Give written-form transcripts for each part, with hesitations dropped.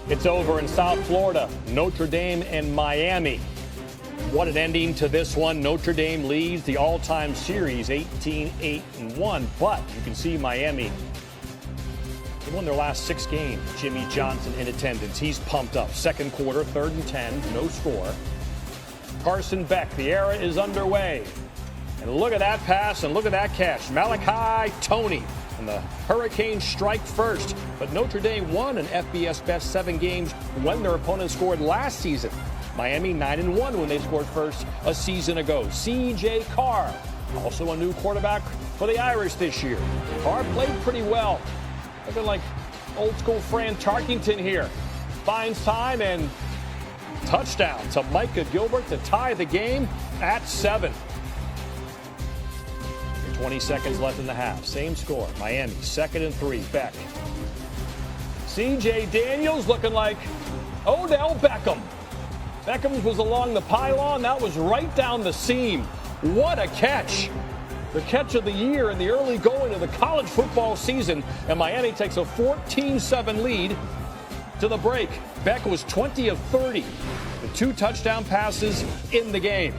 It's over in South Florida, Notre Dame and Miami. What an ending to this one. Notre Dame leads the all-time series 18-8-1, but you can see Miami, they won their last 6 games. Jimmy Johnson in attendance. He's pumped up. Second quarter, 3rd and 10, no score. Carson Beck, the era is underway. And look at that pass and look at that catch. Malachi Toney. And the Hurricanes strike first. But Notre Dame won an FBS best 7 games when their opponent scored last season. Miami 9-1 when they scored first a season ago. C.J. Carr, also a new quarterback for the Irish this year. Carr played pretty well. Looking like old school Fran Tarkington here. Finds time and touchdown to Micah Gilbert to tie the game at 7. 20 seconds left in the half. Same score. Miami, 2nd and 3. Beck. C.J. Daniels looking like Odell Beckham. Beckham was along the pylon. That was right down the seam. What a catch. The catch of the year in the early going of the college football season. And Miami takes a 14-7 lead to the break. Beck was 20 of 30. The 2 touchdown passes in the game.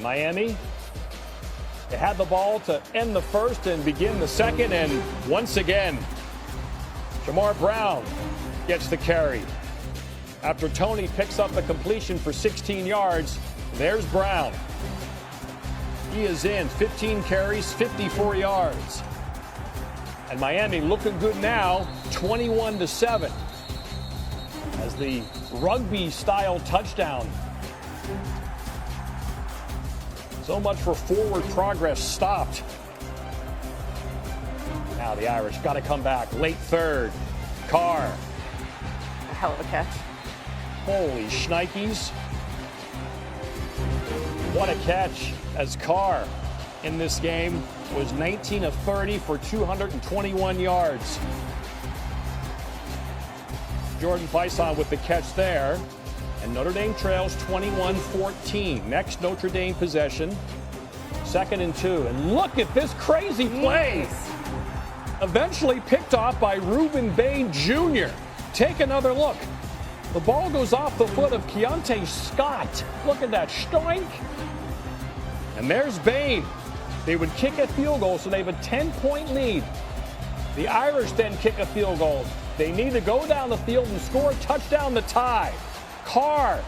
Miami, they had the ball to end the first and begin the second, and once again, Jamar Brown gets the carry. After Toney picks up the completion for 16 yards, there's Brown. He is in, 15 carries, 54 yards. And Miami looking good now, 21-7. As the rugby-style touchdown. So much for forward progress stopped. Now the Irish got to come back. Late 3rd. Carr. A hell of a catch. Holy shnikes. What a catch, as Carr in this game was 19 of 30 for 221 yards. Jordan Faison with the catch there. And Notre Dame trails 21-14. Next Notre Dame possession. 2nd and 2. And look at this crazy play. Eventually picked off by Reuben Bain Jr. Take another look. The ball goes off the foot of Keontae Scott. Look at that. Stoink. And there's Bain. They would kick a field goal, so they have a 10-point lead. The Irish then kick a field goal. They need to go down the field and score a touchdown to tie. Carr.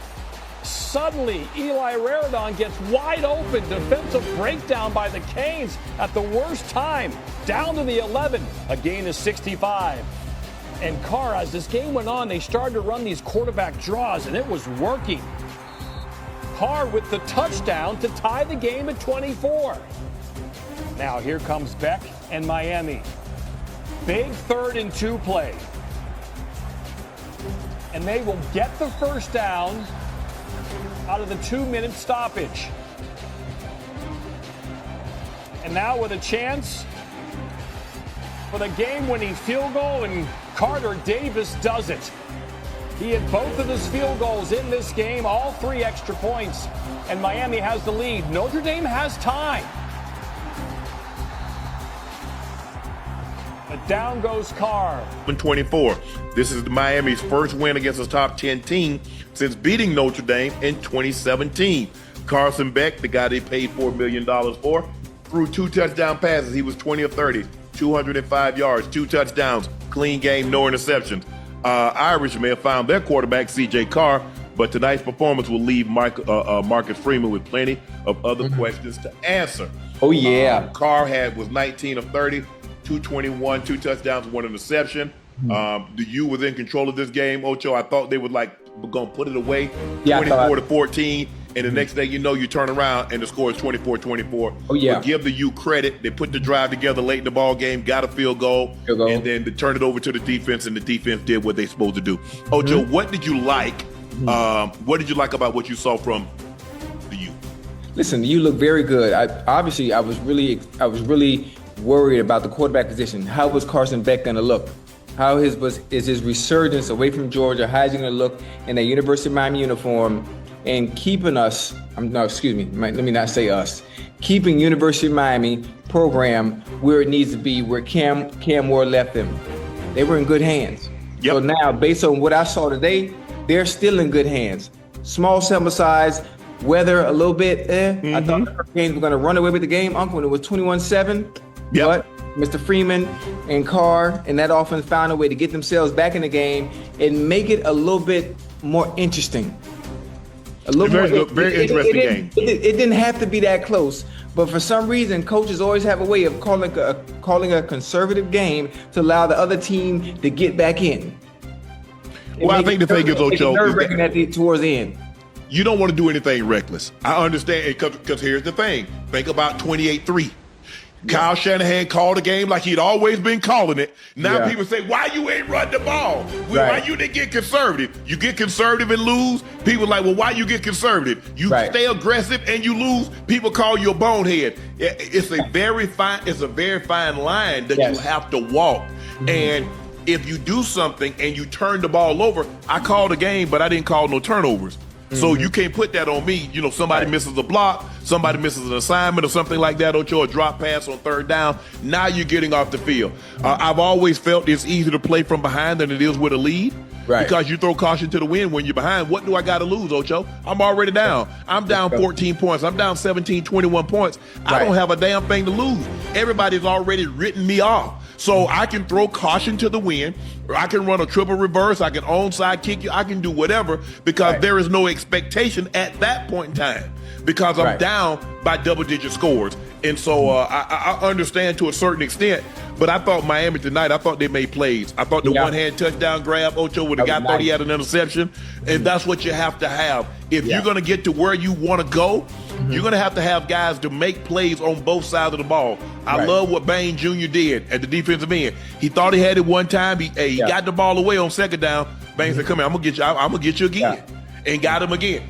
Suddenly, Eli Raridon gets wide open. Defensive breakdown by the Canes at the worst time. Down to the 11. A gain of 65. And Carr, as this game went on, they started to run these quarterback draws, and it was working. Carr with the touchdown to tie the game at 24. Now here comes Beck and Miami. Big 3rd and 2 play. And they will get the first down out of the 2-minute stoppage. And now with a chance for the game-winning field goal, and Carter Davis does it. He had both of his field goals in this game, all 3 extra points, and Miami has the lead. Notre Dame has time. But down goes Carr. 24. This is Miami's first win against a top 10 team since beating Notre Dame in 2017. Carson Beck, the guy they paid $4 million for, threw 2 touchdown passes. He was 20 of 30, 205 yards, 2 touchdowns, clean game, no interceptions. Irish may have found their quarterback, C.J. Carr, but tonight's performance will leave Marcus Freeman with plenty of other questions to answer. Oh, yeah. Carr was 19 of 30, 221, 2 touchdowns, 1 interception. The U was in control of this game, Ocho. I thought they would gonna put it away, 24-14. And the next thing you know, you turn around and the score is 24-24. Oh, yeah. But give the U credit. They put the drive together late in the ball game, got a field goal, and then they turned it over to the defense, and the defense did what they supposed to do. Ocho, what did you like? What did you like about what you saw from the U? Listen, you look very good. I was really worried about the quarterback position. How was Carson Beck going to look? How is his resurgence away from Georgia? How is he going to look in a University of Miami uniform and keeping us? Let me not say us. Keeping University of Miami program where it needs to be, where Cam Moore left them. They were in good hands. Yep. So now, based on what I saw today, they're still in good hands. Small sample size, weather a little bit. I thought the Hurricanes were going to run away with the game, Uncle, when it was 21-7. Yep. But Mr. Freeman and Carr and that offense found a way to get themselves back in the game and make it a little bit more interesting. A little Very interesting game. It didn't have to be that close, but for some reason, coaches always have a way of calling a conservative game to allow the other team to get back in. Well, I think the thing is, Ocho, nerve-wracking towards the end. You don't want to do anything reckless. I understand, because here's the thing. Think about 28-3. Kyle Shanahan called the game like he'd always been calling it. Now people say, why you ain't run the ball? Why you didn't get conservative? You get conservative and lose. People are like, well, why you get conservative? You stay aggressive and you lose. People call you a bonehead. It's a very fine line that you have to walk. And if you do something and you turn the ball over, I called the game, but I didn't call no turnovers. So you can't put that on me. You know, somebody misses a block, somebody misses an assignment or something like that, or a drop pass on third down. Now you're getting off the field. I've always felt it's easier to play from behind than it is with a lead. Right. Because you throw caution to the wind when you're behind. What do I got to lose, Ocho? I'm already down. I'm down 14 points. I'm down 17, 21 points. I don't have a damn thing to lose. Everybody's already written me off. So I can throw caution to the wind, or I can run a triple reverse, I can onside kick you, I can do whatever, because there is no expectation at that point in time, because I'm down by double-digit scores. And so I understand to a certain extent, but I thought Miami tonight, I thought they made plays. I thought the one-hand touchdown grab, Ocho, would have got 30, he had an interception, and that's what you have to have. If you're going to get to where you want to go, you're going to have guys to make plays on both sides of the ball. I love what Bain Jr. did at the defensive end. He thought he had it one time. He got the ball away on second down. Bain said, come here, I'm going to get you again. And got him again.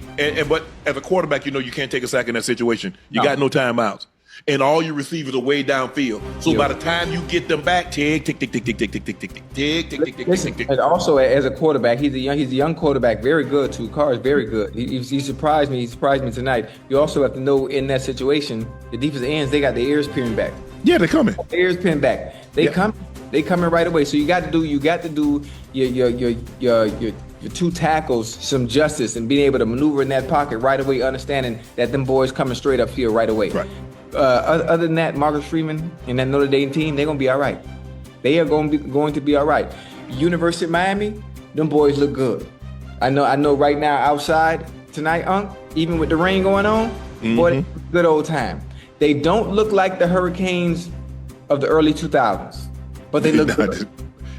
But as a quarterback, you know you can't take a sack in that situation. You got no timeouts. And all your receivers are way downfield. So by the time you get them back, tick, tick, tick, tick, tick, tick, tick, tick, tick, tick, tick, tick, tick, tick, tick. And also as a quarterback, he's a young quarterback, very good too. Carr is very good. He surprised me. He surprised me tonight. You also have to know in that situation, the defensive ends, they got their ears peering back. Yeah, they're coming. Their ears peering back. They coming right away. So you got to do your two tackles some justice and being able to maneuver in that pocket right away, understanding that them boys coming straight up field right away. Right. Other than that, Marcus Freeman and that Notre Dame team, they're gonna be all right. They are going to be all right. University of Miami, them boys look good. I know. Right now, outside tonight, even with the rain going on, boy, good old time. They don't look like the Hurricanes of the early 2000s, but they look good.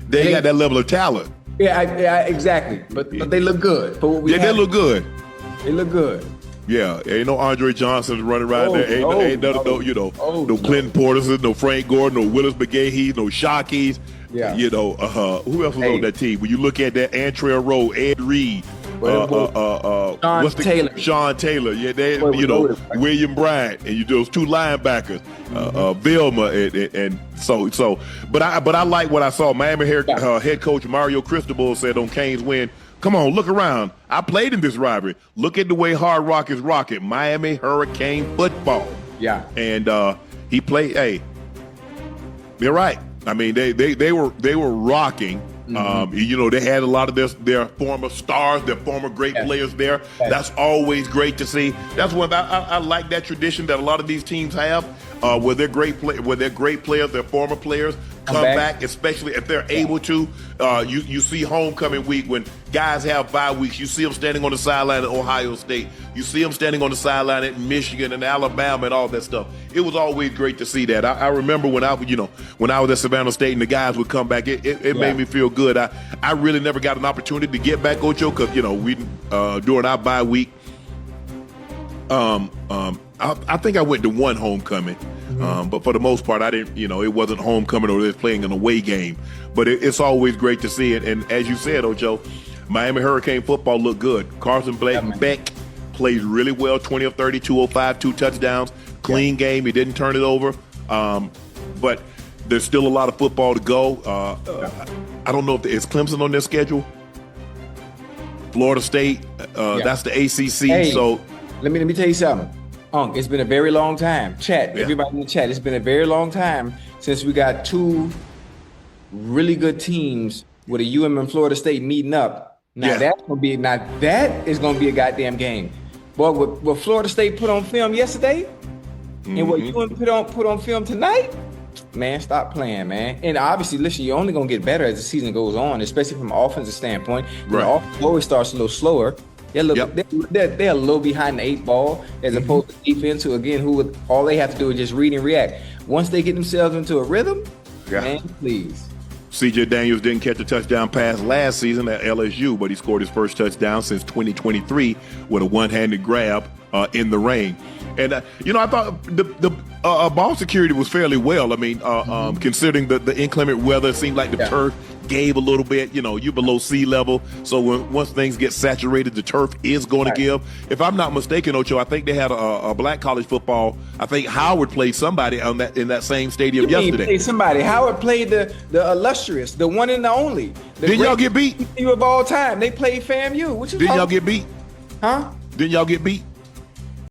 They got that level of talent. Yeah, exactly. But they look good. For what we they look good. They look good. Yeah, ain't no Andre Johnson running around there. Ain't no Clinton Porterson, no Frank Gordon, no Willis McGahee, no Shockeys. Yeah. You know, who else was on that team? When you look at that, Antrell Rowe, Ed Reed, Sean Taylor. Yeah, William Bryant, and those two linebackers, Vilma, and so. But I like what I saw. Miami head coach Mario Cristobal said on Canes win, come on, look around. I played in this rivalry. Look at the way Hard Rock is rocking. Miami Hurricane football. Yeah. And he played. Hey, they're right. I mean, they were rocking. They had a lot of their former stars, their former great players there. That's always great to see. That's what I like, that tradition that a lot of these teams have, where they're great players, their former players come back, especially if they're able to. You see homecoming week when guys have bye weeks. You see them standing on the sideline at Ohio State. You see them standing on the sideline at Michigan and Alabama and all that stuff. It was always great to see that. I remember when I was at Savannah State and the guys would come back. It made me feel good. I really never got an opportunity to get back, Ocho, because we during our bye week. I think I went to one homecoming, but for the most part, I didn't. It wasn't homecoming or they was playing an away game. But it's always great to see it. And as you said, Ocho, Miami Hurricane football looked good. Carson Beck plays really well. 20 of 30, 205, 2 touchdowns, clean game. He didn't turn it over. But there's still a lot of football to go. I don't know if is Clemson on their schedule. Florida State, that's the ACC. Hey, so let me tell you something. It's been a very long time. Everybody in the chat, it's been a very long time since we got two really good teams with a UM and Florida State meeting up. Now that is gonna be a goddamn game. Boy, what Florida State put on film yesterday, and what UM put on film tonight, man, stop playing, man. And obviously, listen, you're only gonna get better as the season goes on, especially from an offensive standpoint. Right. The offense always starts a little slower. They're a little behind the 8 ball as opposed to defense, who all they have to do is just read and react. Once they get themselves into a rhythm, man, please. C.J. Daniels didn't catch a touchdown pass last season at LSU, but he scored his first touchdown since 2023 with a one-handed grab in the rain. And, I thought the ball security was fairly well. I mean, considering the inclement weather, it seemed like the turf gave a little bit. You're below sea level. So once things get saturated, the turf is going to give. If I'm not mistaken, Ocho, I think they had a black college football. I think Howard played somebody in that same stadium yesterday. Played somebody. Howard played the illustrious, the one and the only. Didn't y'all get beat? Of all time. They played FAMU. Didn't y'all get beat? Huh? Didn't y'all get beat?